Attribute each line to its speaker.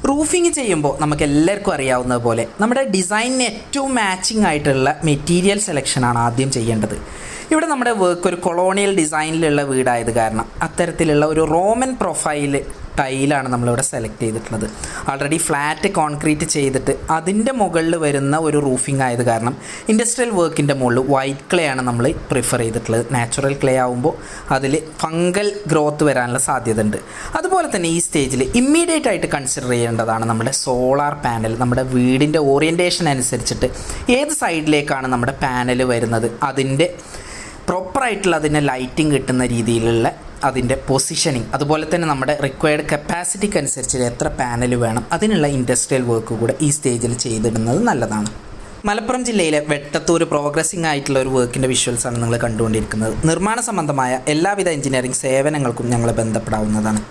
Speaker 1: Roofing ചെയ്യുമ്പോൾ നമുക്ക് എല്ലാവർക്കും അറിയാവുന്നത് പോലെ നമ്മുടെ ഡിസൈനിന് ഏറ്റവും മാച്ചിങ് ആയിട്ടുള്ള മെറ്റീരിയൽ സെലക്ഷനാണ് ആദ്യം ചെയ്യേണ്ടത്. ഇവിടെ നമ്മുടെ വർക്ക് ഒരു കൊളോണിയൽ ഡിസൈനിലുള്ള വീടായത് കാരണം അത്തരത്തിലുള്ള ഒരു റോമൻ പ്രൊഫൈൽ ടൈലാണ് നമ്മളിവിടെ സെലക്ട് ചെയ്തിട്ടുള്ളത്. ആൾറെഡി ഫ്ലാറ്റ് കോൺക്രീറ്റ് ചെയ്തിട്ട് അതിൻ്റെ മുകളിൽ വരുന്ന ഒരു റൂഫിംഗ് ആയത് കാരണം ഇൻഡസ്ട്രിയൽ വർക്കിൻ്റെ മുകളിൽ വൈറ്റ് ക്ലേ ആണ് നമ്മൾ പ്രിഫർ ചെയ്തിട്ടുള്ളത്. നാച്ചുറൽ ക്ലേ ആകുമ്പോൾ അതിൽ ഫംഗൽ ഗ്രോത്ത് വരാനുള്ള സാധ്യത ഉണ്ട്. അതുപോലെ തന്നെ ഈ സ്റ്റേജിൽ ഇമ്മീഡിയറ്റ് ആയിട്ട് കൺസിഡർ ചെയ്യേണ്ടതാണ് നമ്മുടെ സോളാർ പാനൽ. നമ്മുടെ വീടിൻ്റെ ഓറിയൻറ്റേഷൻ അനുസരിച്ചിട്ട് ഏത് സൈഡിലേക്കാണ് നമ്മുടെ പാനൽ വരുന്നത്, അതിൻ്റെ പ്രോപ്പറായിട്ടുള്ള അതിൻ്റെ ലൈറ്റിംഗ് കിട്ടുന്ന രീതിയിലുള്ള അതിൻ്റെ പൊസിഷനിങ്, അതുപോലെ തന്നെ നമ്മുടെ റിക്വയർഡ് കപ്പാസിറ്റിക്ക് അനുസരിച്ച് എത്ര പാനൽ വേണം, അതിനുള്ള ഇൻഡസ്ട്രിയൽ വർക്ക് കൂടെ ഈ സ്റ്റേജിൽ ചെയ്തിടുന്നത് നല്ലതാണ്. മലപ്പുറം ജില്ലയിലെ വെട്ടത്തൂർ പ്രോഗ്രസിംഗ് ആയിട്ടുള്ള ഒരു വർക്കിൻ്റെ വിഷ്വൽസാണ് നിങ്ങൾ കണ്ടുകൊണ്ടിരിക്കുന്നത്. നിർമ്മാണ സംബന്ധമായ എല്ലാവിധ എഞ്ചിനീയറിംഗ് സേവനങ്ങൾക്കും ഞങ്ങളെ ബന്ധപ്പെടാവുന്നതാണ്.